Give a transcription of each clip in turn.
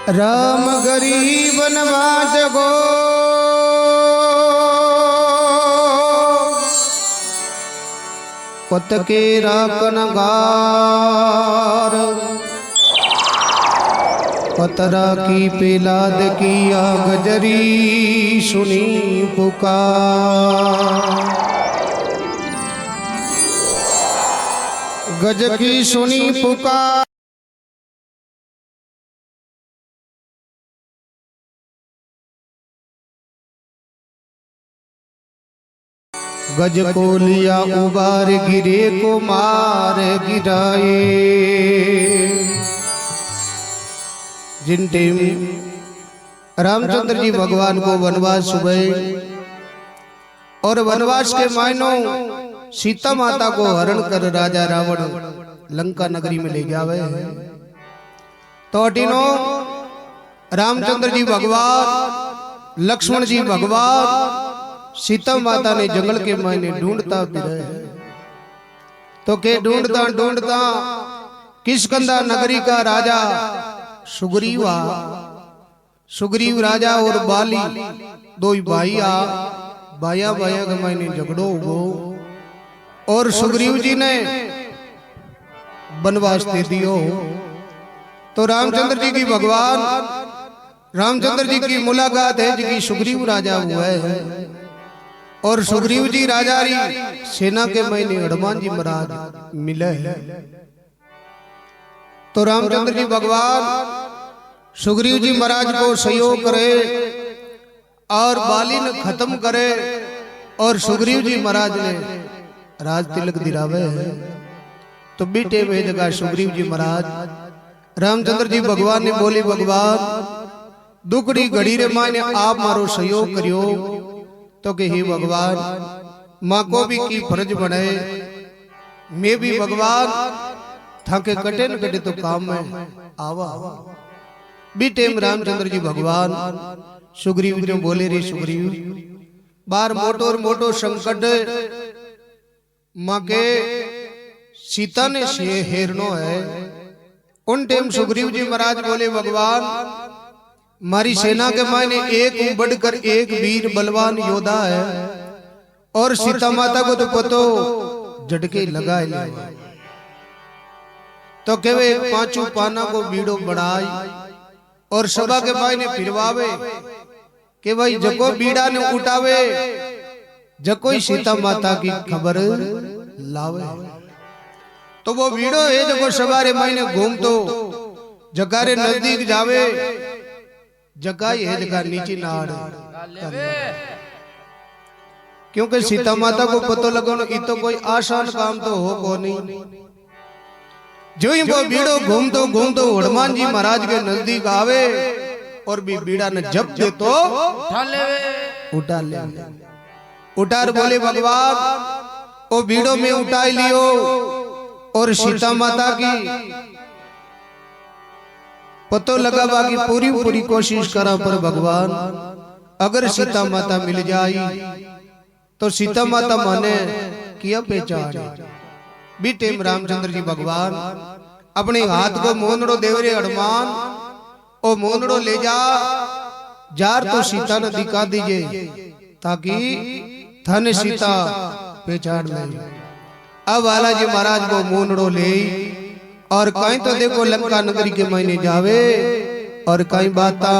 राम गरीब नवाज गो पत के राकनगार पतरा की पेलाद किया गजरी सुनी पुकार गज की सुनी पुकार गज को लिया उबार गिरे को मार गिराए। जिन टाइम रामचंद्र जी भगवान को वनवास सुबह और वनवास के मायनों सीता माता को हरण कर राजा रावण लंका नगरी में ले जावे तो अटीनो रामचंद्र जी भगवान लक्ष्मण जी भगवान सीता माता ने जंगल के मायने ढूंढता फिरे तो के ढूंढता ढूंढता किष्किंधा नगरी का राजा सुग्रीव राजा और बाली दो भाइया बाया के मायने झगड़ो हो और सुग्रीव जी ने वनवास दे दियो तो रामचंद्र जी की भगवान रामचंद्र जी की मुलाकात है जी की सुग्रीव राजा हुआ है और सुग्रीव जी राजा री सेना के महीने हनुमान जी महाराज मिले हैं तो रामचंद्र जी भगवान सुग्रीव जी महाराज को सहयोग करे और बाली ने खत्म करे और सुग्रीव जी महाराज ने राज तिलक दिलावे है तो बीटे में जगह सुग्रीव जी महाराज रामचंद्र जी भगवान ने बोली भगवान दुखड़ी घड़ी रे माने आप मारो सहयोग करियो तो के हे भगवान माँ को भी की फर्ज बने मैं भी भगवान थाके कटे न कटे तो काम में आवा बीटे में रामचंद्र जी भगवान सुग्रीव जी बोले रे सुग्रीव बार मोटो संकट माँ के सीता ने से हेरनो है उन टाइम सुग्रीव जी महाराज बोले भगवान मारी सेना के मायने एक बढ़कर एक वीर बलवान योद्धा है और सीता माता को तो पतो झटके लगा ले तो केवे पांचों पाना को बीड़ो बढ़ाई और सभा के मायने फिरवावे के भाई जको बीड़ा ने उठावे जको सीता माता की खबर लावे तो वो बीड़ो है जको सवारे मायने घूमतो जगारे नजदीक जावे जगाई है जगह नीचे नाड़ क्योंकि सीता माता को पता लगो ये तो कोई आसान काम तो हो को नहीं जो ही वो बीड़ो घूमतो हनुमान जी महाराज के नजदीक आवे और भी बीड़ा ने जब दे तो उठा ले उठार बोले भगवान वो बीड़ो में उठा लियो और सीता माता की पतो लगा बाकी पूरी कोशिश करा पर भगवान अगर सीता माता मिल जाई तो सीता माता माने किया पहचान बीटे रामचंद्र जी भगवान अपने हाथ को मोनड़ो देवरे हनुमान ओ मोनड़ो ले जा जार तो सीता ने दिखा दीजिए ताकि धन सीता पहचान ले। अब बालाजी महाराज को मोनड़ो ले और कहीं तो देखो लंका नगरी के महीने जावे और कहीं बाता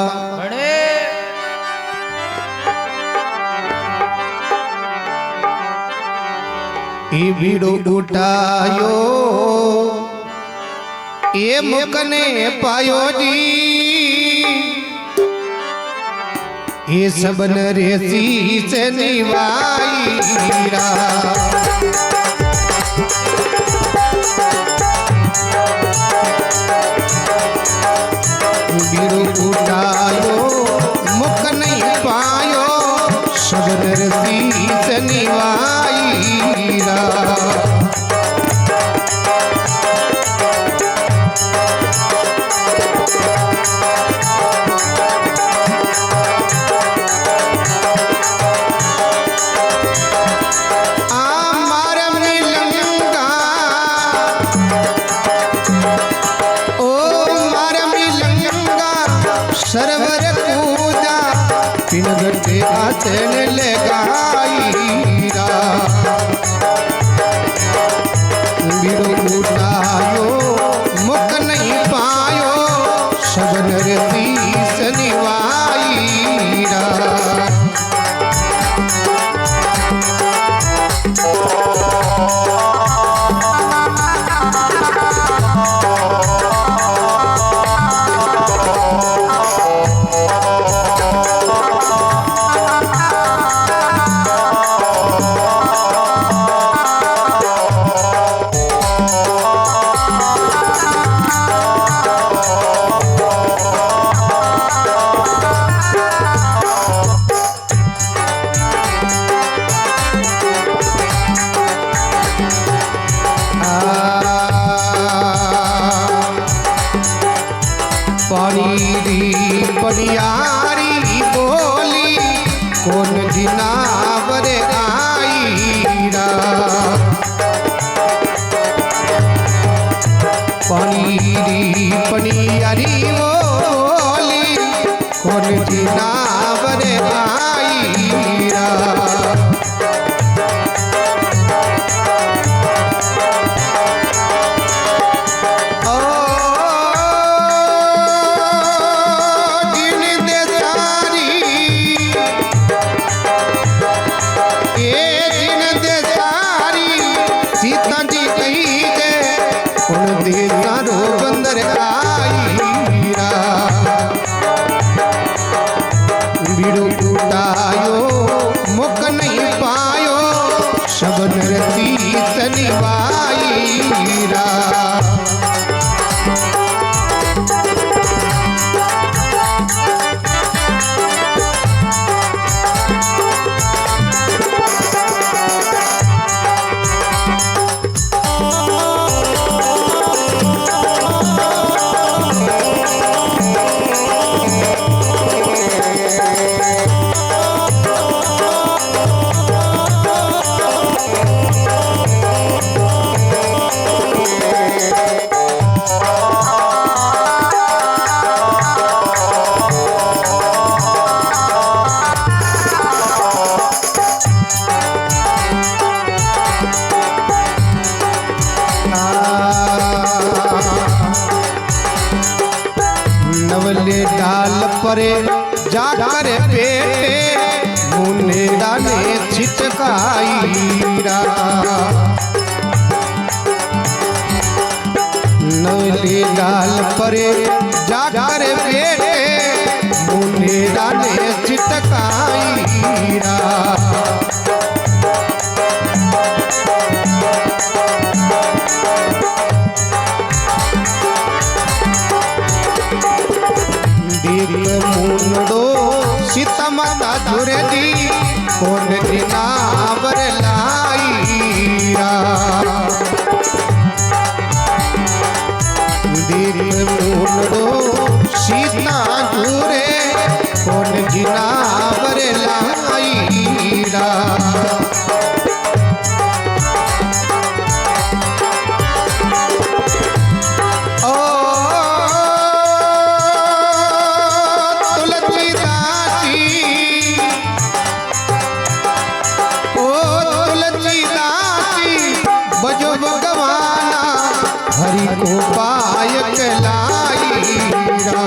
ये बीड़ो उठायो ये मुकने पायो जी ये सब नरेसी से निवाई बीड़ो उठायो मुख नहीं पायो सबर शीस निवाईरा मारे तेने लगाईरा बीड़ो उठायो मुख नहीं पायो शबन तीस निवाईरा पनियारी बोली कौन जिनावर आईरा पनियारी बोली कौन जिनावर आईरा बंदर आईरा बीड़ो टूटायो मुख नहीं पायो शबन तीस निवाईरा नवले डाल परे जाकर पेटे मुनेरा ने छिटकाईरा नवले डाल परे जाकर पेटे मुनेरा ने छिटकाईरा मुंडो सीता माता जुरे दी कौन जिनावर लाईरा दिल मुंडो सीता जुरे कौन जिनावर लाईरा हरि को पायक लाईरा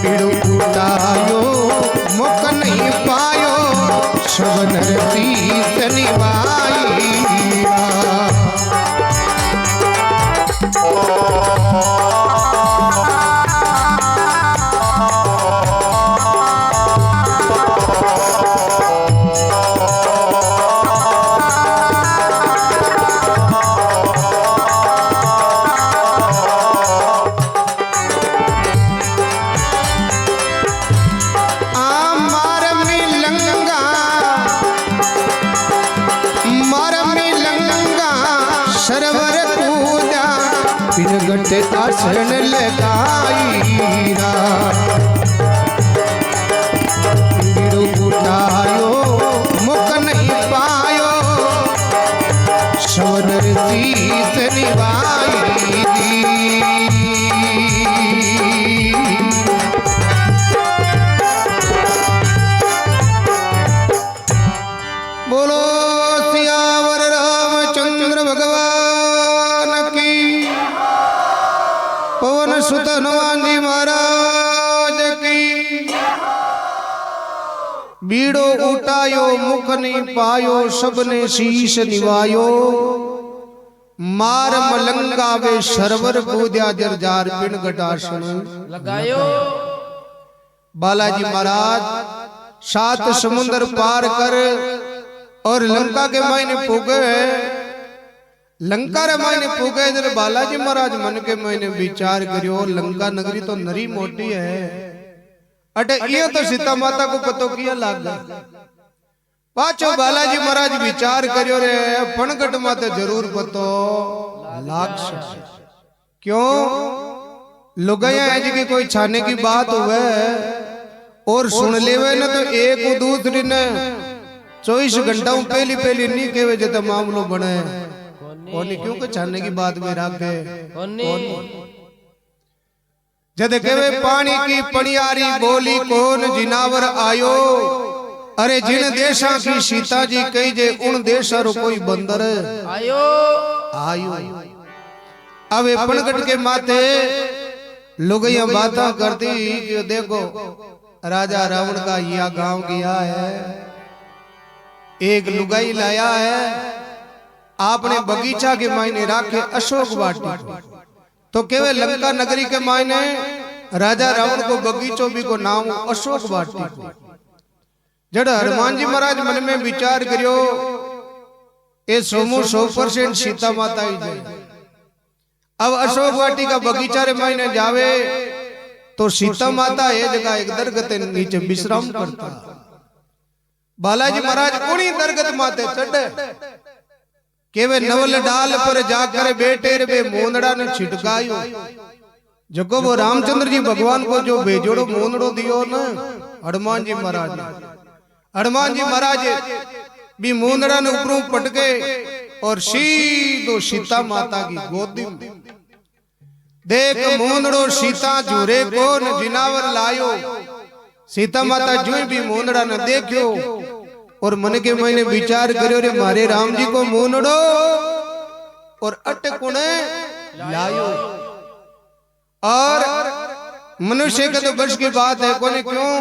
बीड़ो टूटायो मुख नहीं पायो शबन तीस निवाईरा पिरगट आसन लगाईरा बीड़ो उठायो मुख नहीं पायो शबन तीस निवाईरी रामचंद्र भगवान की, पवन सुत हनुमान जी महाराज की। बीड़ो उठायो मुख नहीं पायो, सबने शीश निवायो। मार मलंगा वे सरवर पूजा जरजार पिन गटासन लगायो। बालाजी महाराज 7 समुद्र पार कर और लंका के मायने पुगे। लंका रे मायने पुगे जब बालाजी महाराज मन के मायने विचार करियो, लंका नगरी तो नरी मोटी है, अटे ये तो सीता माता को पतो किया लाग गया। पाछो बालाजी महाराज विचार करियो रे, पणगट माते जरूर पतो लाग सके। क्यों लुगाया है जी की कोई छाने की बात हुए और सुन लेवे न तो एक दूसरी ने 24 घंटा पहली पहली नहीं केवे जब मामलो बने कोनी, क्यों को छाने की बात में रखे जद केवे पानी की पनियारी बोली कौन जिनावर आयो। अरे जिन देशा की सीता जी कही जे उन देशा रो कोई बंदर आयो आयो। अब पणगट के माथे लुगाइया बाता करती कि देखो राजा रावण का यह गांव गया है, एक लुगाई लाया है, आपने बगीचा के मायने राखे अशोक वाटिका। तो केवल लंका नगरी के मायने राजा रावण को बगीचों भी को नाम अशोक वाटिका। जड़ हनुमान जी महाराज मन में विचार करियो, ये 100% सीता माता ही जाए। अब अशोक वाटिका बगीचा रे मायने जावे तो सीता माता ये जगह एक दरगत नीचे विश्राम करता। बालाजी महाराज उन्हीं दरगत माते चढ़े, केवे नवल डाल पर जाकर बेटे रे मोंदड़ा ने छिटकायो। जको वो रामचंद्र जी भगवान को जो बेजोड़ो मोंदड़ो दियो न हनुमान जी महाराज, हनुमान जी महाराज भी मोंदड़ा ने ऊपरों पटके और सीधो सीता माता की गोदी में। देख मोंदड़ो सीता झूरे कौन जिनावर लायो। सीता माता जो भी मोंदड़ा ने देखियो और मन के महीने विचार करियो रे मारे राम जी को मोंदड़ो और अटकुणे लायो। और मनुष्य के तो बस की बात है कोने, क्यों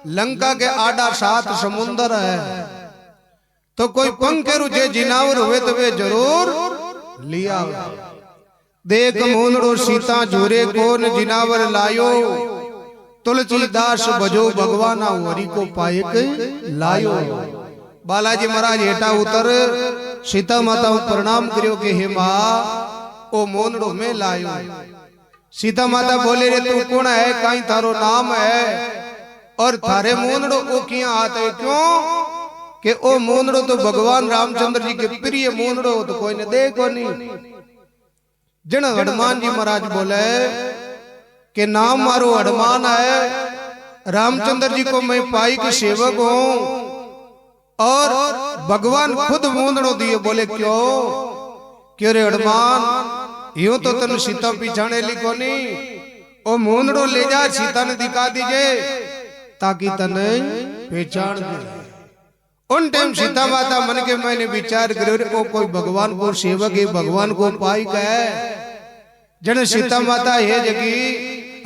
लंका के आड़ा 7 समुंदर है, तो कोई पंखेरु जे जिनावर हुए तो वे जरूर लिया। देख मोंदड़ो सीता झूरे कौन जिनावर लायो। तुलसीदास बजो भगवाना हरि को पाए के लायो। बालाजी महाराज हेठा उतर सीता माता प्रणाम करियो के हे मां ओ मोंदड़ो में लायो। सीता माता बोले रे तू कौन है, कहीं थारो नाम है और थारे मोंदड़ो ओ किया आते है। क्यों कि ओ मोंदड़ो तो भगवान रामचंद्र जी के प्रिय मोंदड़ो तो कोई ने देखो नहीं। जन हनुमान जी महाराज बोले कि नाम मारो हनुमान है, रामचंद्र जी को मैं पाई के सेवक हूं और भगवान खुद मोंदड़ो दिए। बोले क्यों रे हनुमान, यूं तो तन सीता पिछाने लिखो नहीं, ओ मोंदड़ो ले जा सीता ने दिखा दीजिए ताकि तने पहचान दे। उन टाइम सीता माता मन के मैंने विचार करो कोई भगवान को सेवक है, भगवान को पाई का है। जन सीता माता है जगी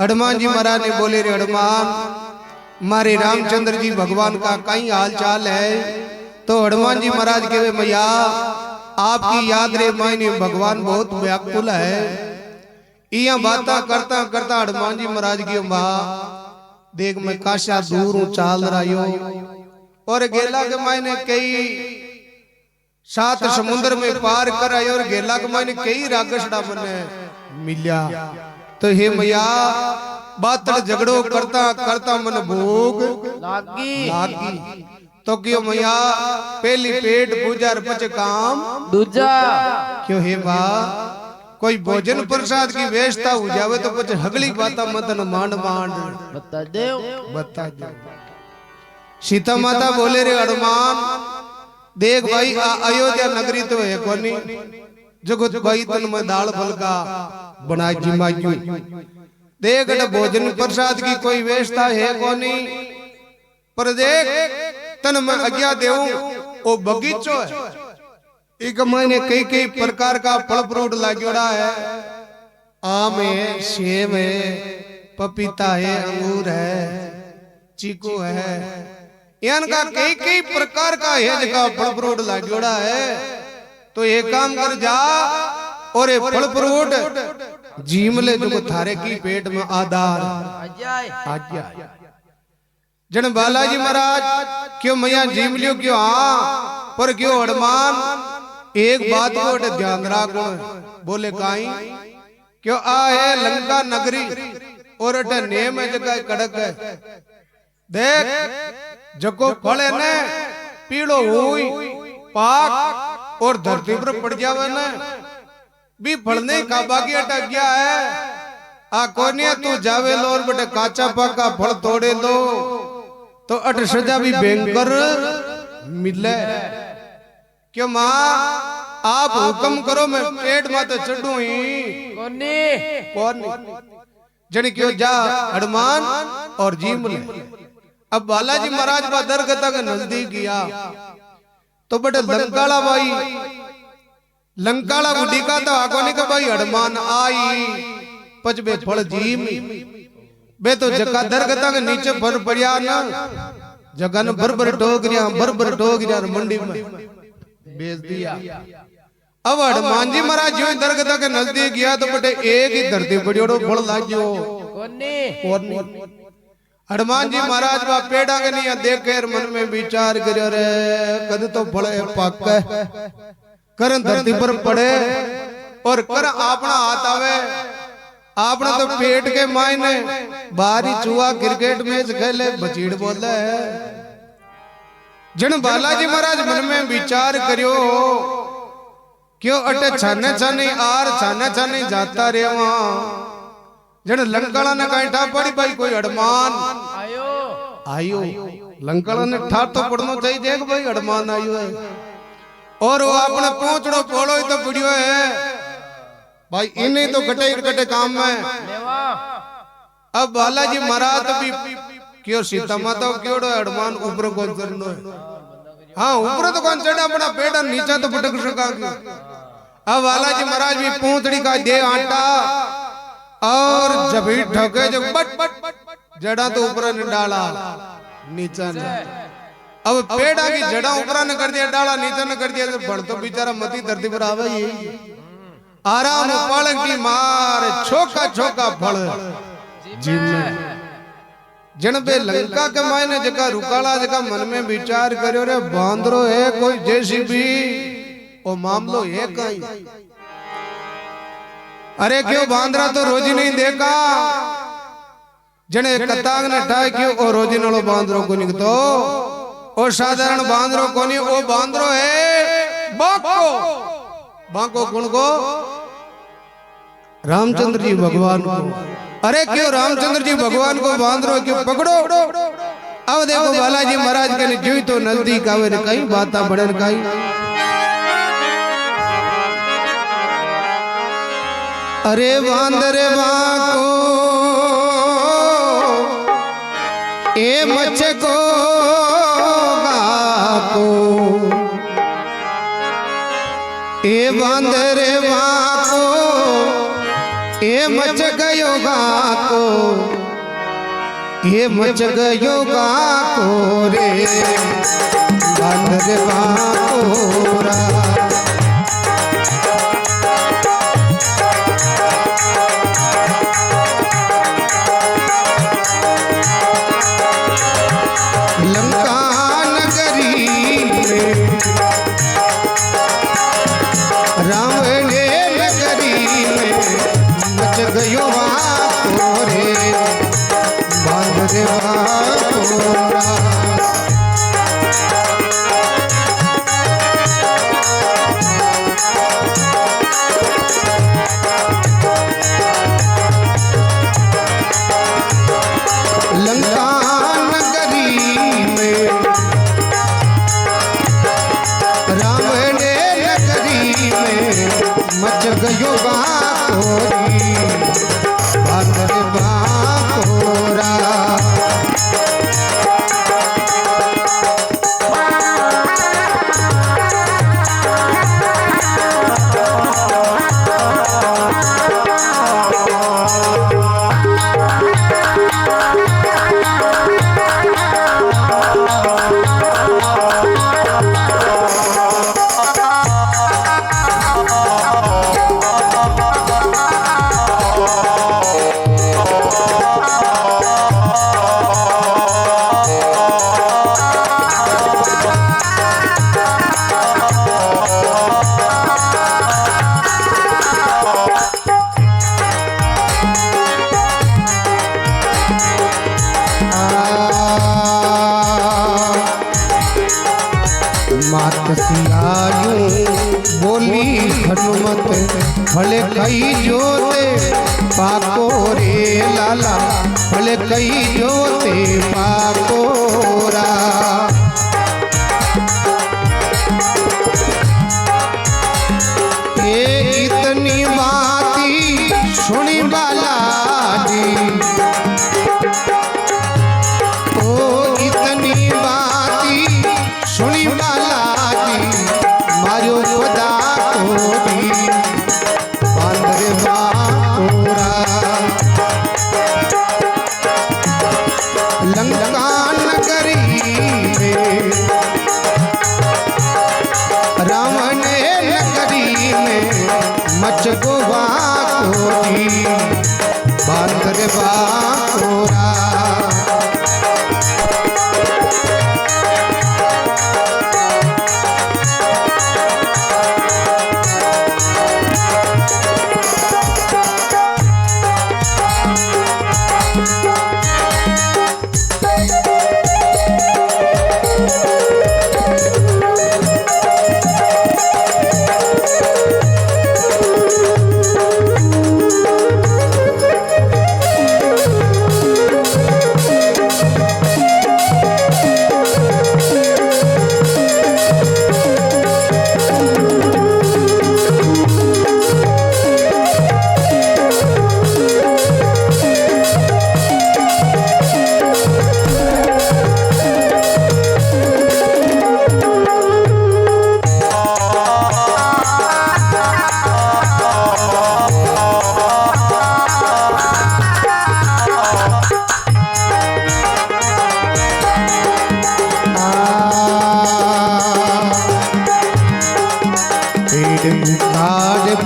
हनुमान जी महाराज ने बोले रे हनुमान मारे रामचंद्र जी भगवान का कई हाल चाल है। तो हनुमान जी महाराज के मैया आपकी याद रे मायने भगवान बहुत व्याकुल है। इया बाता करता करता हनुमान जी महाराज की मां देख मैं काशा दूर हूं चाल रहा और गेला के मायने कई 7 समुद्र में पार कर आयो और गेला के मायने कई रागसड़ा मने मिल्या। तो हे मैया बात झगड़ो करता करता मन भूख लागी। तो क्यों मैया पहली पेट पूजा पच काम दूजा। क्यों हे मां कोई भोजन प्रसाद की व्यवस्था हो जावे तो कुछ हगली बात मतन मांड मांड बता दे। सीता माता बोले रे हनुमान देख भाई अयोध्या नगरी तो है कोनी, जगत भाई तन में दाल फलका बना जिमाजू। देख भोजन प्रसाद की कोई व्यवस्था है कोनी, पर देख तन में आज्ञा देऊं ओ बगीचो है एक मैंने कई कई प्रकार का फल फ्रूट लागोड़ा है। आम है, सेब है, पपीता है, अंगूर है, चीकू है, इनका कई कई प्रकार का है जगह फल फ्रूट लागोड़ा है। तो एक काम कर जा और ये फल फ्रूट जीम ले जो थारे की पेट में आधार आज्ञा। जन बालाजी महाराज क्यों मैया जीम लियो क्यों हाँ पर क्यों हनुमान एक बात को ध्यान रखो। बोले काई क्यों आ है लंका नगरी और अटे नेम है जगह कड़क है। देख जको फल है ने पीड़ो हुई पाक और धरती पर पड़ जावे ने भी फल नहीं खा बाकी अटक गया है। आ कोनिया तू जावे लोर बटे काचा पका फल तोड़े दो तो अट सजा भी भयंकर मिले। क्यों माँ आप हुक्म करो मैं पेट माते चढ़ू ही कौन जन क्यों जा हनुमान और जीम ले। अब बालाजी महाराज का दरगता के नजदीक गया तो बटे लंकाला भाई लंकाला गुडी का तो आगोनी का भाई हनुमान आई पचबे फल जीम बे तो जका दरगता के नीचे भर पड़िया ना जगह ने भर ठोक रिया मंडी में बेच दिया। अब हनुमान जी महाराज जो दरगता के नजदीक गया तो बटे एक ही धरती बड़ी फल लाजो हनुमान जी महाराज बा पेड़ा के नहीं देखे मन में विचार करो रे कद तो फल पक करन धरती पर पड़े और कर अपना हाथ आवे आपने तो पेट के मायने बाहरी चूहा क्रिकेट मैच खेले बचीड़ बोले है। जन बालाजी महाराज मन में विचार करियो क्यों अटे छाने छाने आर छाने छाने जाता रे वहां जन लंकाला ने कहीं ठा पड़ी भाई कोई हनुमान आयो लंकाला ने ठा तो पड़ना चाहिए देख भाई हनुमान आयो है और वो अपने पहुंचड़ो पोलो ही तो पड़ियो है भाई इन्हें तो कटे काम में। अब बालाजी महाराज भी क्यों सीता माता क्यों हनुमान ऊपर कौन चढ़ना है। हाँ ऊपर तो कौन चढ़ा अपना पेट नीचा तो भटक सका। अब बालाजी महाराज भी पूंछड़ी का दे आटा और जब ही ठोके जो बट जड़ा तो ऊपर ने डाला नीचा ने। अब पेड़ा की जड़ा ऊपर ने कर दिया डाला नीचा ने कर दिया तो बढ़ तो बेचारा मती धरती पर आवे ही आराम पल की मार छोका छोका फल जन बे लंका के मायने जगह रुकाला जगह मन में विचार करो रे बांदरो है कोई जैसी भी ओ मामलो है कहीं। अरे क्यों बांदरा तो रोजी नहीं देखा जने कतांग ने ठाई क्यों ओ रोजी नालो बांदरो को नहीं तो ओ साधारण बांदरो को नहीं ओ बांदरो है बाको बाको कौन को रामचंद्र जी भगवान को। अरे क्यों रामचंद्र जी भगवान को बांदरो क्यों पकड़ो। अब देखो बालाजी महाराज के जो तो नजदीक आवे कहीं बाता बढ़न कहीं अरे बांदरे बाको ए मच को गाको ए बांदरे बाको ए मच गयो गाको ए मच गयो गाको रे बांदरे बाको रा गयो रे बांदरे बाको सियायूं बोली हनुमत भले कई जोते पाको रे लाला भले कई जोते पाकोरा। ये इतनी बाती सुनी बालाजी ओ इतनी बाती सुनी बालाजी मारो खुदा कोरी बांदरे बाकोरा। लंका नगरी में रावण नगरी में मच गोवा कोरी बांदरे बाकोरा।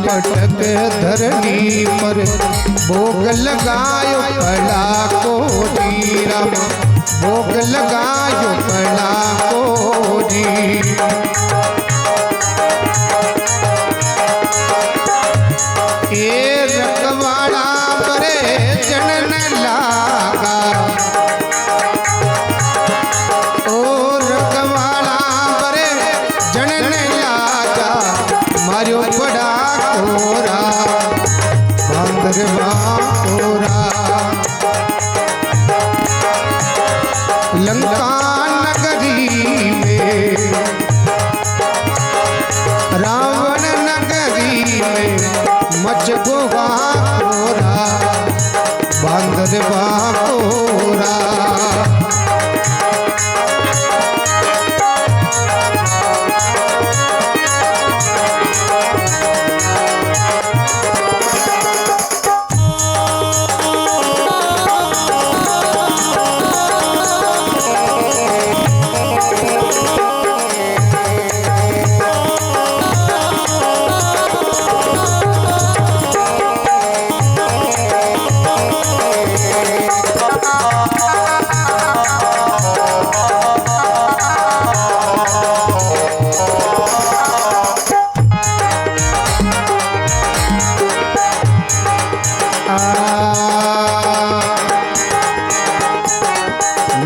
पटक धरनी पर भोग लगायो पड़ा कोडी राम भोग लगायो पड़ा कोडी। ये रखवाड़ा परे जनन लागा ओ रखवाड़ा परे जनन लागा मारो बड़ा कोरा बांदरे बाकोरा। लंका नगरी में रावण नगरी में मच गोवा कोरा बांदरे बाकोरा।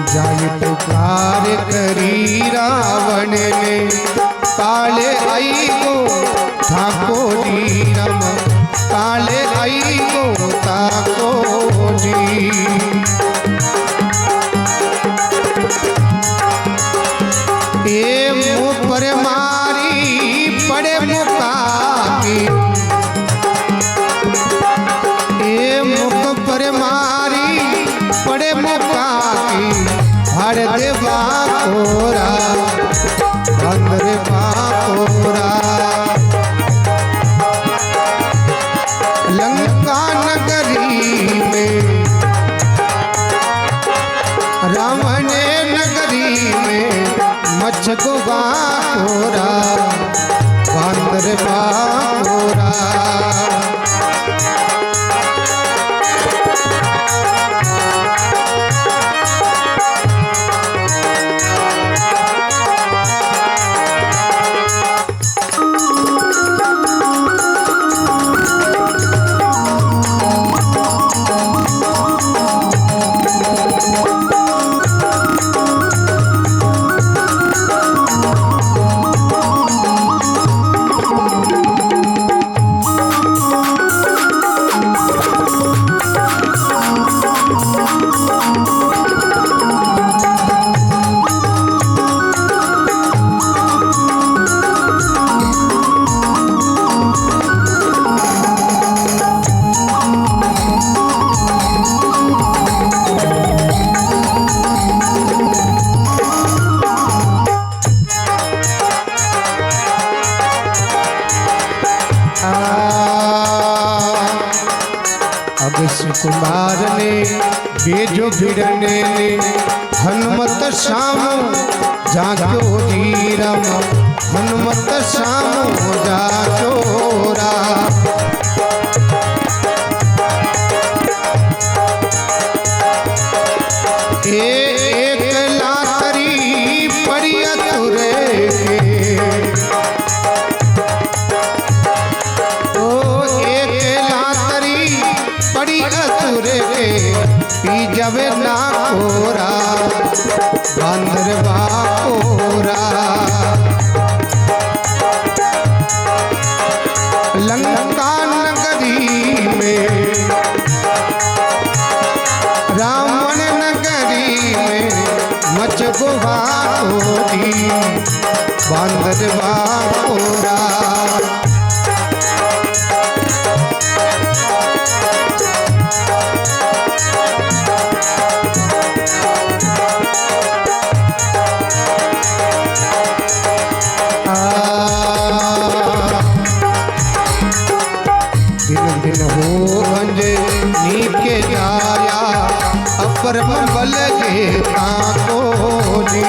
जाय पुकार करी रावण ने काले आई को ठाको जी रम काले आई को ताको जी। ये मुँह पर मारी पड़े मुकामी ये मुख पर मारी पड़े मुकामी हर देवा कोरा बंदरे बाकोरा। लंका नगरी में रावण नगरी में मच गोवा कोरा बंदरे बाकोरा। कुमार ने बेजो भिड़ने ने हनुमत श्याम जाचो जी राम हनुमत श्याम जाचो राम। एक लातरी पड़ी अतुरे पड़ी असुरे पी जवे ना कोरा बंदर बाकोरा। लंका नगरी में रावण नगरी में मच गुहा होती बंदर बाकोरा। नीके जाया अपर बल के ताको जी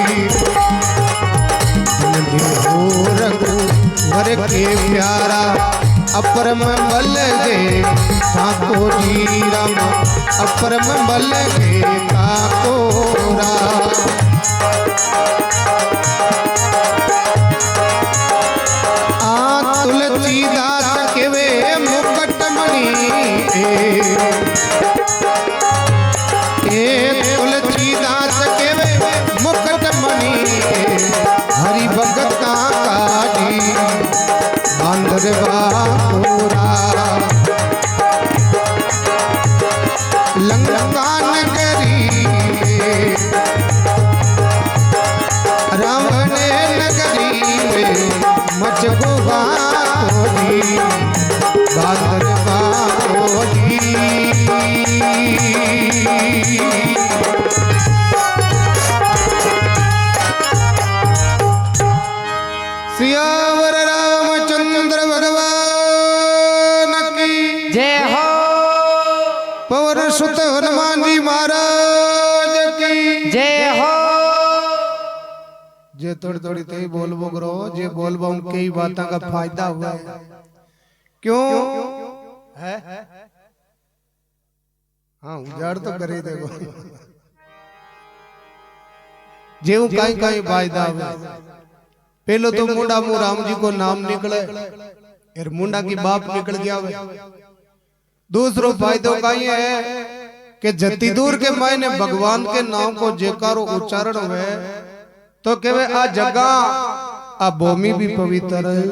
हो रघुवर के प्यारा अपर बल के ताको जी राम अपर बल के ताको राम। तुलसीदास के वे मुकुटमणि तुलसीदास के वे मुकुटमणि हरि भगत काजी बंदर बाकोरा। लंका नगरी रावण नगरी में मच गुहा होती बंदर बाकोरी। सियावर रामचंद्र भगवान की जय हो। पवन सुत हनुमान जी महाराज की जय हो। जे थोड़ी थोड़ी ते बोलबो करो जे बोलबो कई बातों का फायदा हुआ है क्यों है। हाँ उजाड़ तो करे देखो जे कहीं कहीं फायदा हुआ। पहले तो मुंडा मुँह राम जी को नाम निकले फिर मुंडा की बाप निकल गया हुआ। दूसरो फायदो का ये है कि जति दूर के मायने भगवान के नाम को जेकारो उच्चारण हुए तो केवे आ जगह आ भूमि भी पवित्र है।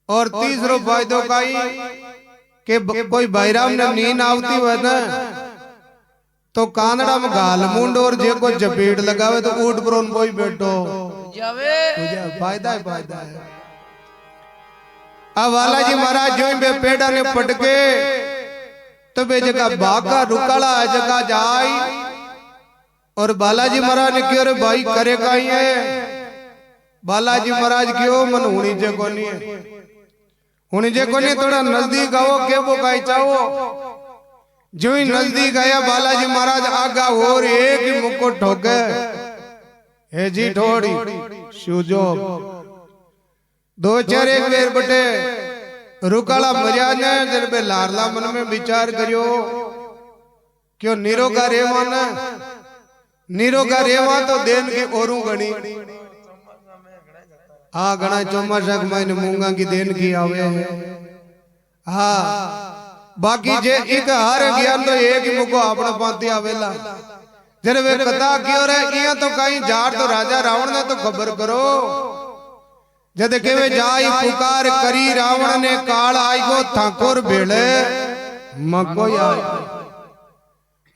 और तीसरो फायदो का ही कि कोई भाईराम ने नींद आवती हुआ ना तो कानड़ा में गाल मुंड और जे को जपेट लगावे तो ऊट पर कोई बैठो फायदा है फायदा है। अब बालाजी महाराज जो बे पेड़ा ने पटके तो बे जगह बागा रुकाला जगह जाई और बालाजी महाराज ने क्यों रे भाई करे का ही है। बालाजी महाराज क्यों मन हुनी जे को नहीं है हुनी जे को नहीं थोड़ा नजदीक आओ के वो गाय चाहो। जो ही नजदीक आया बालाजी महाराज आगा और एक ही मुक्को ठोके हे जी ठोड़ी शूजो दो चार एक बेर बटे रुकाला मजा ने जर बे लारला मन में विचार करियो क्यों निरोगा रेवा ना निरोगा रेवा तो देन की ओरू गणी। हाँ गणा चौमासा महीने मूंगा की देन की आवे है। हाँ बाकी जे एक हार ज्ञान तो एक ही मुको अपना पाती आवेला जरे वे कथा क्यों रहे इया तो कहीं जार तो राजा रावण ने तो खबर करो जद के वे जाई पुकार करी रावण ने काल आई गो ठाकुर बेड़े मको आई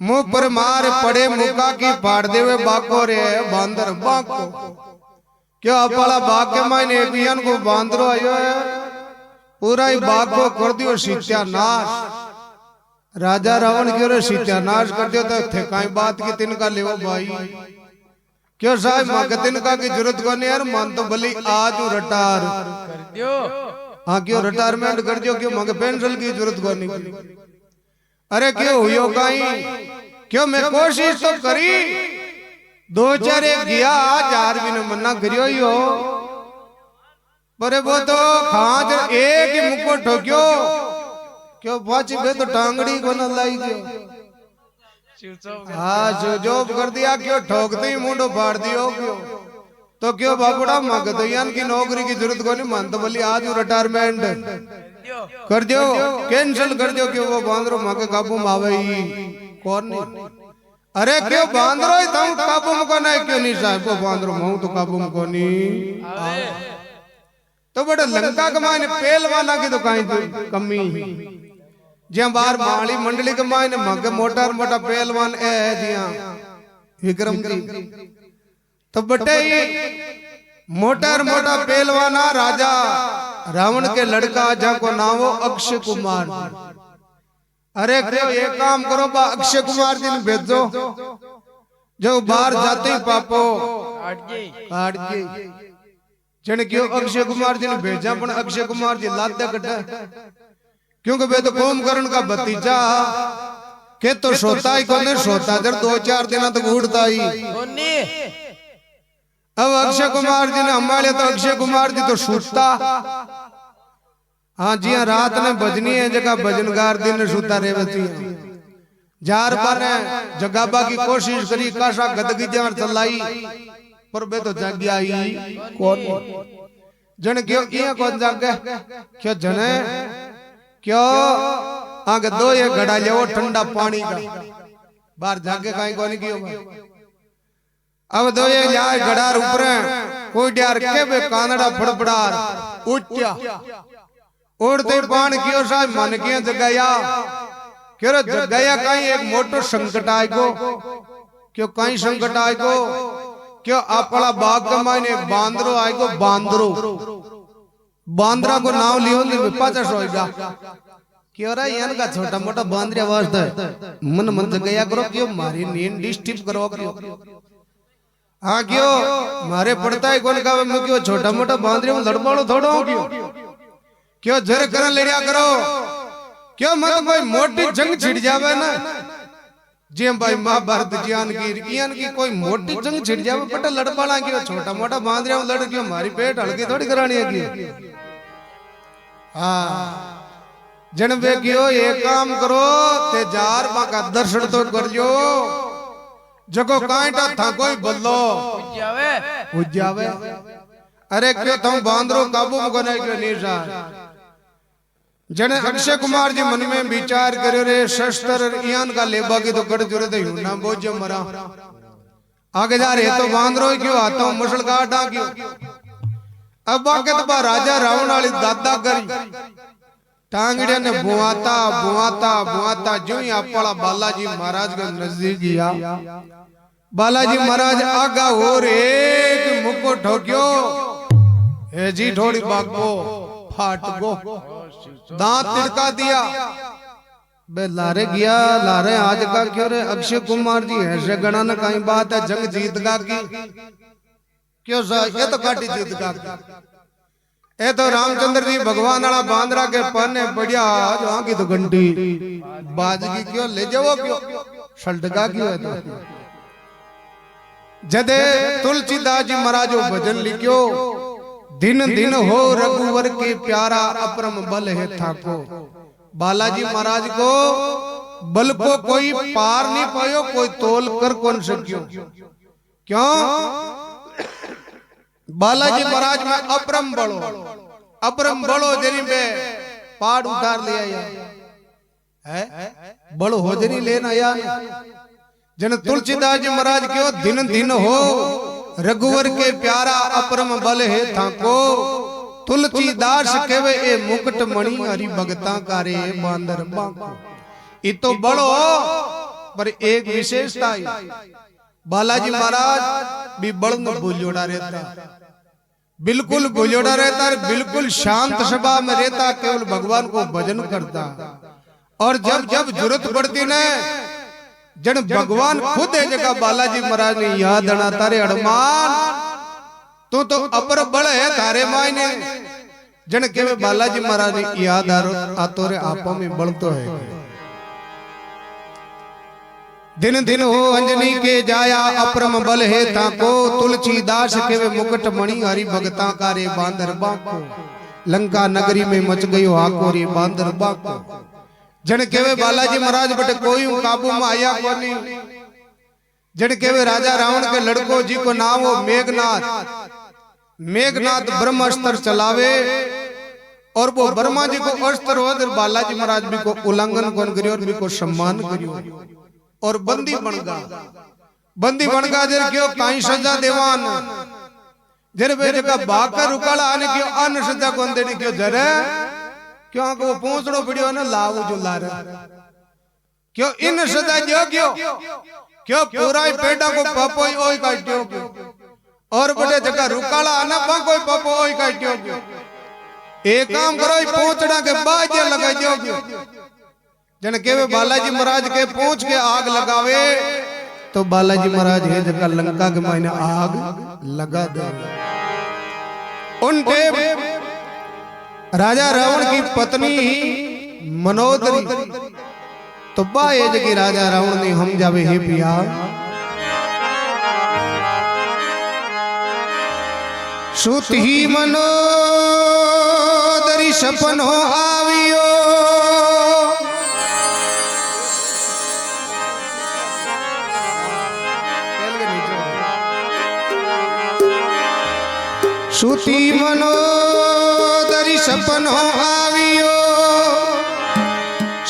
मुंह पर मार पड़े मुका की फाड़ देवे बाको रे बांदर बाको क्यों अपाला बाग के मायने एक को बांदरो आयो है पूरा ही बाग को कर दियो सत्यानाश। राजा रावण क्यों रे सत्यानाश कर दियो तो थे काई बात की तिनका लेवो भाई क्यों साहब मां के तिनका की जरूरत को नहीं यार मन तो भली आज रटार कर दियो हाँ क्यों रिटायरमेंट कर दियो क्यों मगे पेंशन की जरूरत को नहीं। अरे क्यों हुयो कहीं क्यों मैं कोशिश तो करी 2001 गया 4 भी ने मना करियो यो पर वो तो खांच एक ही मुक्को ठोक्यो क्यों पाची बे तो टांगड़ी को न लाई क्यों हाँ जॉब कर दिया क्यों ठोकते ही मुंडो फाड़ दियो क्यों तो क्यों बाबूड़ा मग तो यान की नौकरी की जरूरत को नहीं मानता बोली आज रिटायरमेंट कर दियो कैंसिल कर दियो क्यों वो बांदरो मग काबू में आवे ही कौन नहीं। अरे क्यों बांदरो ही तुम काबू में को नहीं क्यों नहीं साहब को बांदरो मैं तो काबू में को नहीं तो बड़ा लंका कमाने पेल वाला की तो कहीं कमी जिया बार माली मंडली कमाने मग मोटा मोटा पहलवान ए जिया विक्रम जी तो बटे मोटा मोटा पहलवाना राजा रावण के लड़का जाको नाम हो अक्षय कुमार। अरे क्यों एक काम करो बा अक्षय कुमार जी ने भेजो जो बाहर जाते ही पापो काट जी जन क्यों अक्षय कुमार जी ने भेजा पर अक्षय कुमार जी लाते कटे क्योंकि वे तो कुंभकर्ण का भतीजा के तो सोता ही कोने सोता जब 2-4 दिन तक उड़ता ही। अब अक्षय कुमार जी ने हमारे तो अक्षय कुमार जी तो सूता हाँ जी हाँ रात ने भजनी है जगह भजनगार दिन सूता रेवती जार पर जगाबा की कोशिश करी काशा गदगी जार चलाई पर बे तो जाग आई कौन जन क्यों किया कौन जागे क्यों जने क्यों आगे 2 ये घड़ा ले वो ठंडा पानी का बाहर जाके कहीं कौन क्यों अब 2 ये जाए घड़ा ऊपर कोई डर के बे कानड़ा फड़फड़ार उठ्या उड़ते पान क्यों साहब मन क्यों जगाया क्यों जगाया कहीं एक मोटो संकट आए को क्यों कहीं संकट आए को क्यों अपना बाग कमाने बांदरो आए को बांदरो बांद्रा को नाम लियो नहीं पाचा सोएगा क्यों रहा यान का छोटा मोटा बांद्रिया वास्ता मन मन से गया करो क्यों मारी नींद डिस्टर्ब करो क्यों हाँ क्यों मारे पड़ता है कौन का मैं क्यों छोटा मोटा बांद्रिया में लड़बाड़ो थोड़ा हो क्यों जर कर ले लिया करो क्यों मत कोई मोटी जंग छिड़ जावे ना जी भाई महाभारत ज्ञान की कोई मोटी जंग छिड़ जावे पटा लड़बाड़ा क्यों छोटा मोटा बांद्रिया में लड़ क्यों मारी पेट हल्की थोड़ी करानी है क्यों हाँ जन वे क्यों ये काम करो ते जार मां का दर्शन तो कर जो जगो कांटा था कोई बदलो उज्जावे अरे क्यों तुम बांदरो काबू में कोने क्यों नहीं जा जन अक्षय कुमार जी मन में विचार करे रे शस्त्र इयान का लेबा की तो गड़ जरूरत है ना बोझ मरा आगे जा रहे तो बांदरो क्यों आता हूं मसल काटा क्यों अब आके तो राजा रावण वाली दादा करी टांगड़िया ने बुआता बुआता बुआता जो ही अपना बालाजी महाराज के नजदीक गया बालाजी महाराज आगा और एक मुक्को ठोक्यो हे जी थोड़ी बागो फाट गो दांत तिड़का दिया बे लारे गया लारे आज का क्यों रे अक्षय कुमार जी ऐसे गणा न कहीं बात है जंग जीत गा की क्यों ये तो काटी जीत गा ए तो रामचंद्र जी भगवान वाला बांद्रा के पन्ने बढ़िया जो आंकी तो घंटी बाजगी क्यों ले जाओ क्यों सल्टगा क्यों है तो जदे तुलसीदास जी महाराज भजन लिखियो दिन दिन हो रघुवर के प्यारा अपरम बल है ठाको बालाजी महाराज को बल को कोई पार नहीं पायो कोई तोल कर कौन सकियो क्यों बालाजी महाराज में अपरम बड़ो जरी पे पहाड़ उतार लिया है बड़ो हो जरी लेना यार जन तुलसीदास जी महाराज क्यों दिन दिन हो रघुवर के प्यारा अपरम बल है थाको तुलसीदास केवे ए मुकुट मणि हरि भगता कारे बांदर बांको इतो बड़ो पर एक विशेषता है बालाजी महाराज भी बड़ न भूलोड़ा रहता बिल्कुल भूलोड़ा रहता बिल्कुल शांत सभा में रहता केवल भगवान को भजन करता और जब जब जरूरत पड़ती न जन भगवान खुद है जगह बालाजी महाराज ने याद आना तारे अड़मान तो अपर बल है तारे मायने जन केवे बालाजी महाराज ने याद आतो रे आपो में बढ़तो है। दिन दिन हो अंजनी के जाया अपरम बल है ताको तुलसीदास केवे मुकुट मणि हरि भगता का रे बांदर बाको लंका नगरी में मच गयो आको रे बांदर बाको। जन केवे बालाजी महाराज बटे कोई काबू में आया कोनी। जन केवे राजा रावण के लड़को जी को नाम हो मेघनाथ। मेघनाथ ब्रह्मास्त्र चलावे और वो ब्रह्मा जी को अस्त्र हो बालाजी महाराज भी को उल्लंघन कौन करियो और भी को सम्मान करियो और बंदी बन गा जर क्यों काई सजा देवान जर बे जगह बाकर रुकाला आने क्यों अन सजा कौन देने क्यों जरे क्यों को पहुंचड़ो पड़ियो ना लाऊ जो लारा क्यों इन सजा जो क्यों पूरा ही पेड़ा को पपोई ओई काटियो और बड़े जगह रुकाला आना पा कोई पपो ओई काटियो एक काम करो पहुंचड़ा के बाजे लगा दियो। जन केवे बालाजी महाराज के पहुंच के आग लगावे तो बालाजी महाराज है जगह लंका के मायने आग लगा दे। उनके राजा रावण की पत्नी मनोदरी तो बाए जगह राजा रावण ने हम जावे हे पिया सुती मनोदरी सपनो आवियो सुती मनोदरी सपनो आवियो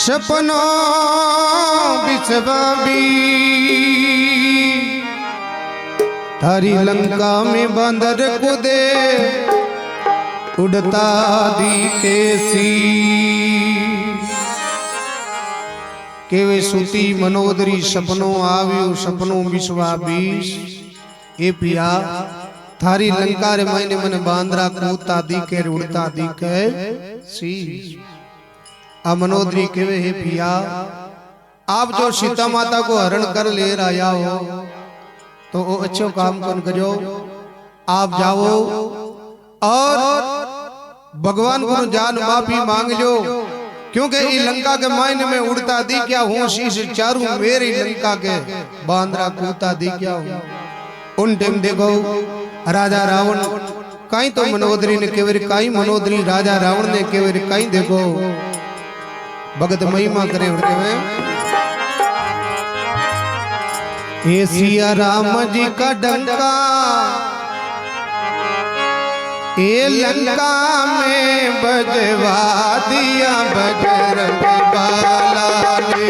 सपनो बिछवाबी थारी लंका में बंदर कूदे उड़ता दिखेसी केवे सुती मनोदरी सपनो आवियो सपनो बिछवाबी ए पिया थारी लंका रे महीने मन बांदरा कूदता दिखे उड़ता दिखे सी। आ मनोदरी केवे हे पिया आप जो सीता माता को हरण कर ले आया हो तो वो अच्छो काम कौन करो आप जाओ और भगवान को जान माफी मांग लो क्योंकि ये लंका के मायने में उड़ता दी क्या हूँ शीश चारू मेरी लंका के बांदरा कूदता दी क्या हूँ। उन टाइम देखो राजा रावण कहीं तो मनोदरी ने केवरी कहीं मनोदरी राजा रावण ने केवरी कहीं देखो भगत महिमा करे उड़ते हुए हे सिया राम जी का डंका ए लंका में बजवा दिया बजरंग बाला ने।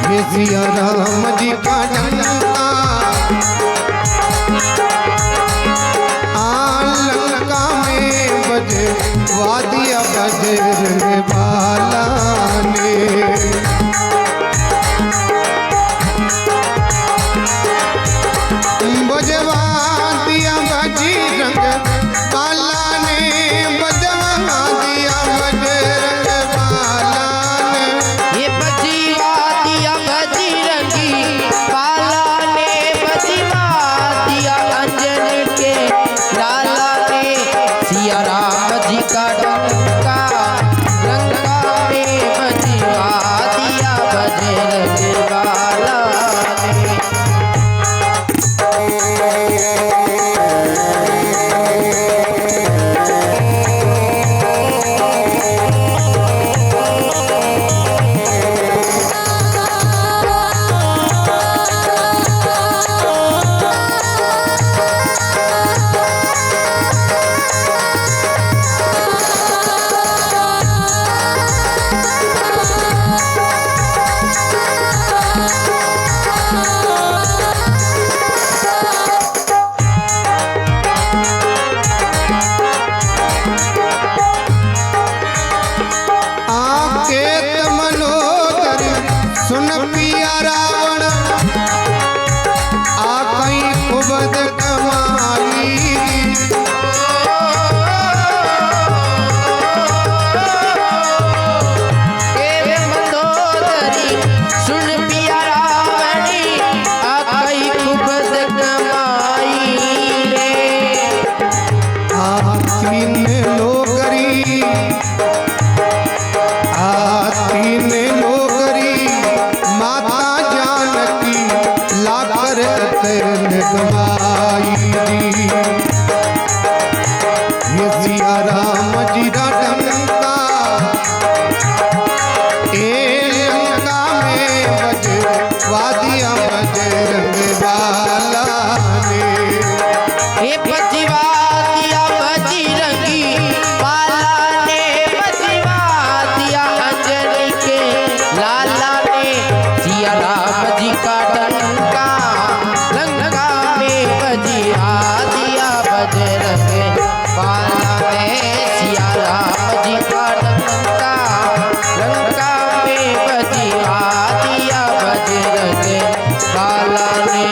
हे सिया राम जी का डंका लंका में बजवा दिया बजरंग बाला ने। बजवा दिया बजरंग बाला ने बजवा दिया बजरंग बाला ने ये बजवा दिया बजरंगी लगवाई दी। ये सिया राम जी रा डंका लंका में बजवा दिया बजरंग वाला ने। हे बजवा दिया बजरंगी वाला ने, बजवा दिया अंजनी के लाला ने। सिया राम जी का डंका लंका में बजवा दिया बजरंग वाला ने। सिया राम जी का डंका लंका में बजवा दिया बजरंग वाला ने।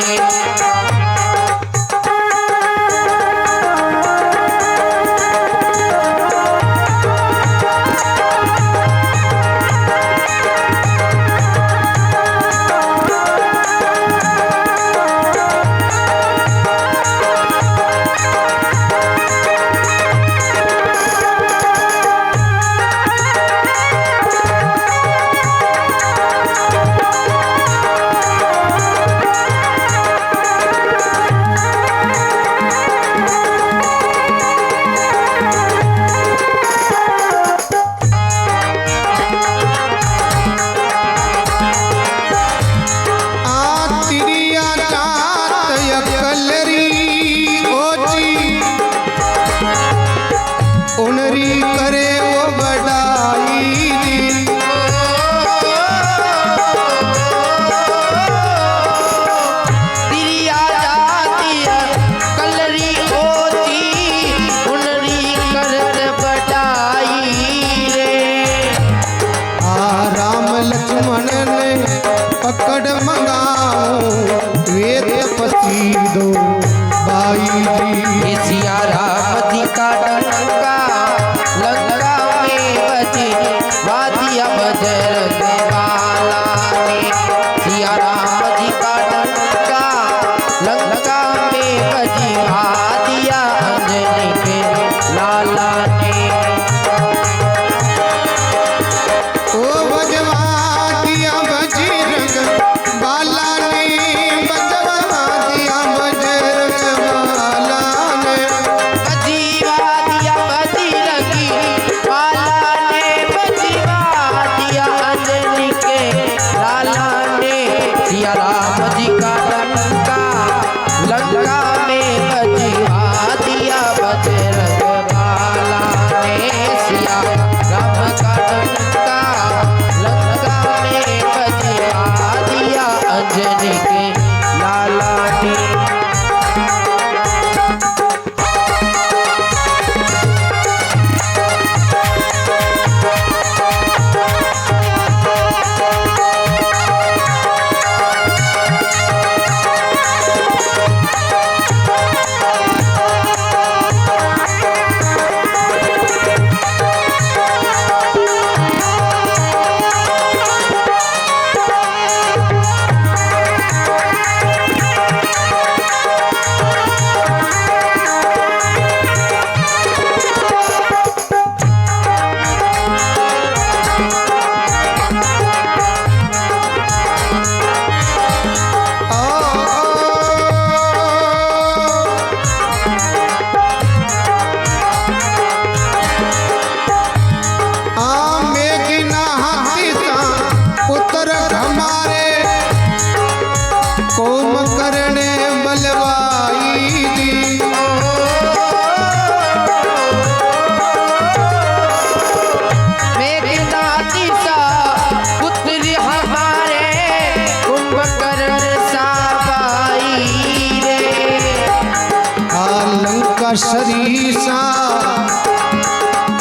करे वो बढ़ाई दी। तिरिया जाती कलरी होती उनरी करत बढ़ाई रे। राम लक्ष्मण ने पकड़ मंगाओ वे तपसी दो बाई जी। सिया राम जी का डंका लंका में बजवा दिया बजरंग वाला ने। सिया राम जी का डंका लंका में बजवा दिया अंजनी के लाला ने। ओ बजवा दिया बजरंग वाला ने, बजवा दिया बजरंग वाला ने। बजवा दिया बजरंगी वाला ने, बजवा दिया अंजनी के लाला ने। सिया राम जी का डंका लंका में बजवा दिया बजरंग वाला ने। सिया राम का डंका लंका में बजवा दिया अंजनी के लाला ने। शरीसा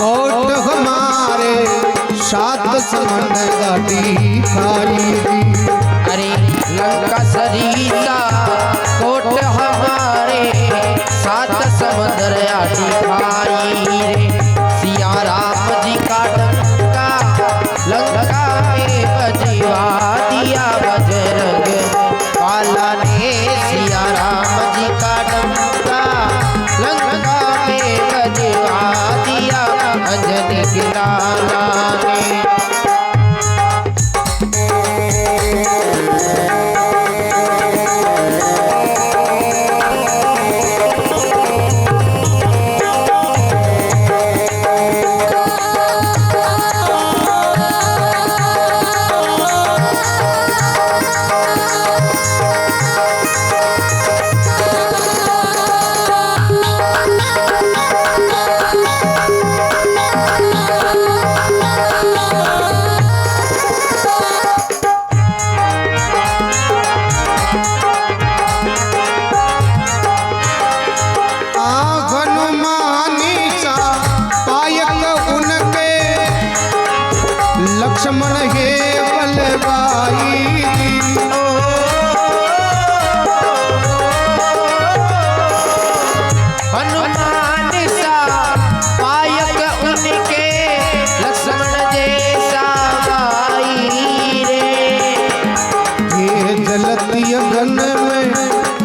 कोट हमारे सात समंद गाड़ी खाई दी। अरे लंका सरीसा कोट हमारे सात समुद्र आटी खाई रे। सिया राम जी का डंका लंका में बजवा दिया बजरंग वाला ने। सिया राम जी का डंका लंका में बजवा दिया अंजनी के लाला ने।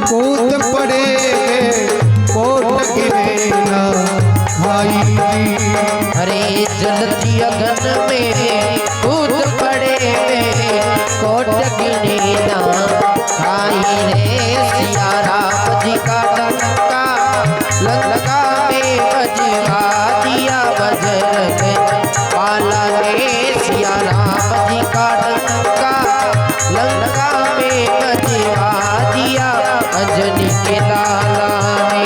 कूद पड़े कोट गिरे ना खाई। अरे जलती अगन में कूद पड़े कोट गिरे ना खाई रे। सिया राम जी का डंका लंका में बजवा दिया बजरंग पाला रे। सिया राम जी का डंका लंका में बजवा दिया अंजनी के लाला ने।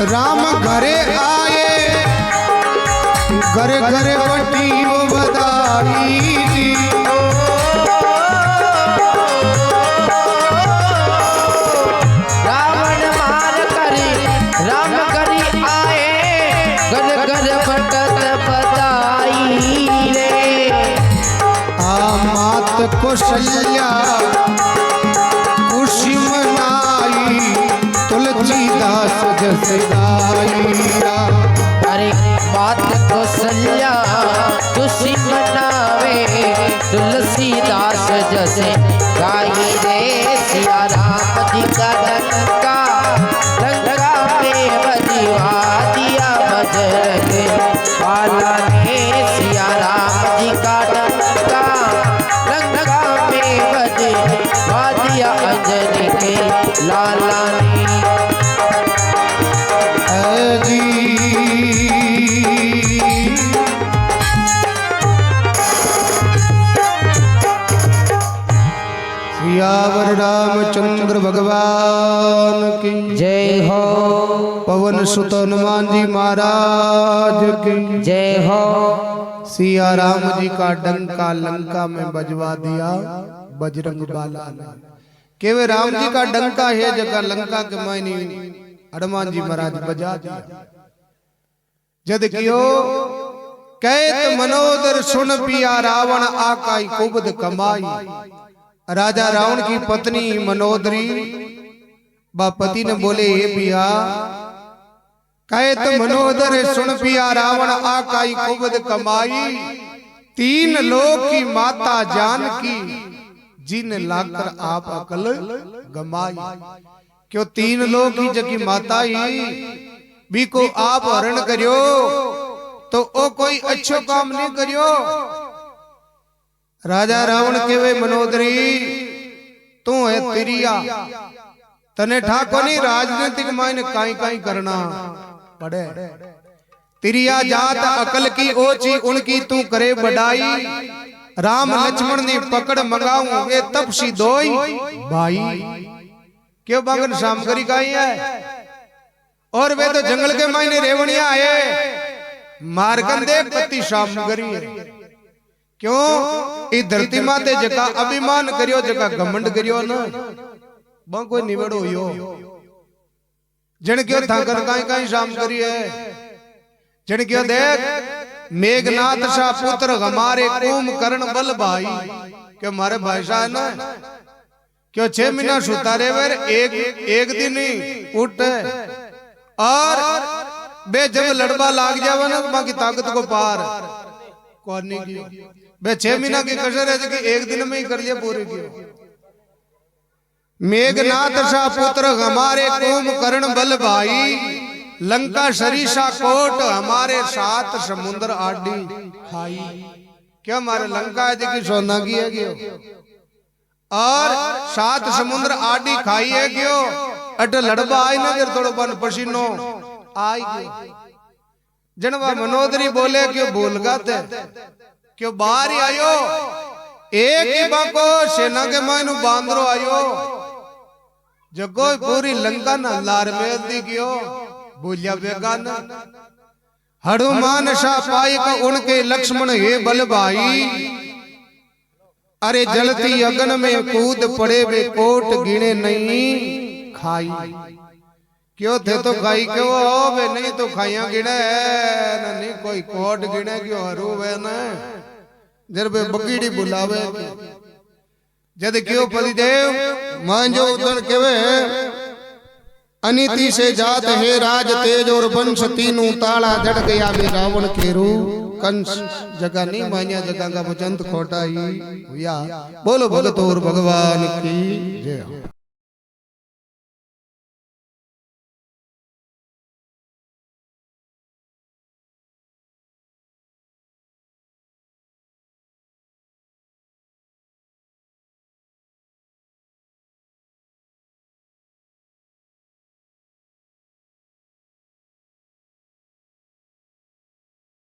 राम घरे आए घरे घरे बटी वो बधाई जी। रावण मार करी राम करी आए घर घर बटत बधाई रे। मात कौशल्या खुशी मनाई तुलसीदास जस गाईरा। अरे मात कौशल्या खुशी मनावे तुलसीदास जैसे गाई रे। सिया राम जी का डंका लंका में बजवा दिया बजरंग पाला ने। सिया राम जी का डंका लंका में बजवा दिया अंजनी के लाला ने। सियावर रामचंद्र भगवान की जय हो। पवन सुत हनुमान जी महाराज की जय हो। सिया राम जी का डंका लंका में बजवा दिया बजरंग बाला ने। केवल राम जी का डंका है जगह लंका के मायने हनुमान जी महाराज बजा दिया। जद कियो कैत मनोदर सुन पिया रावण आकाई कुबद कमाई। राजा रावण की पत्नी मनोदरी बापति ने बोले हे पिया कैत मनोदर सुन पिया रावण आकाई कुबद कमाई। 3 लोक की माता जानकी जिन लाकर आप अकल गमाई। क्यों 3 लोक की जकी माता ही भी को आप हरण करियो तो ओ कोई अच्छो काम नहीं करियो। राजा रावण के वे मनोदरी तू है तिरिया तने ठाको नहीं राजनीतिक मायने काई काई करना पड़े। तिरिया जात अकल की ओची उनकी तू करे बढ़ाई। राम लक्ष्मण ने पकड़ मंगाऊं वे तपसी दोई भाई। क्यों बागन शाम करी काई है और वे तो जंगल के मायने रेवणिया है मारकंदे पति शाम करी है। क्यों ई धरती माते जका अभिमान करियो जका घमंड करियो ना बा कोई निवड़ो यो। जन क्यों थाकर काई काई शाम करी है। जन क्यों देख मेघनाथ सा पुत्र हमारे कुम करण बल भाई। क्यों मारे भाई सा है ना क्यों 6 महीना सुता रे वर एक दिन ही उठ और बे जब लड़बा लाग जावे ना बाकी ताकत को पार कौन नहीं की। बे 6 महीना की कसर है कि एक दिन में ही कर लिया पूरी की। मेघनाथ सा पुत्र हमारे कुम करण बल भाई। लंका सरीसा कोट हमारे 7 समुद्र आडी खाई। क्या हमारे लंका है जी सोना की है क्यों और 7 समुद्र आडी खाई है क्यों। अट लड़बा आई ना जर थोड़ो बन पसीनो आई क्यों। जनवा मनोदरी बोले क्यों भूल गाते क्यों बाहर ही आयो। एक ही बाको सेना के मायनु बांदरो आयो जगो पूरी लंका ना लार में दी क्यों बोलिया बेगान हनुमान सा पाए का उनके लक्ष्मण हे बल भाई अरे जलती अगन में कूद पड़े वे कोट गिने नहीं खाई क्यों थे तो खाई क्यों हो वे नहीं तो खाइया गिने नहीं कोई कोट गिने क्यों हरू वे न जर वे बगीड़ी बुलावे जद क्यों पतिदेव मांजो उधर केवे अनिति से जात है राज तेज और वंश तीनों ताला जड़ गया वे रावण के रू कंस जगह नहीं मान्या जगह का वचन खोटा ही हुआ बोलो भगत और भगवान की जय।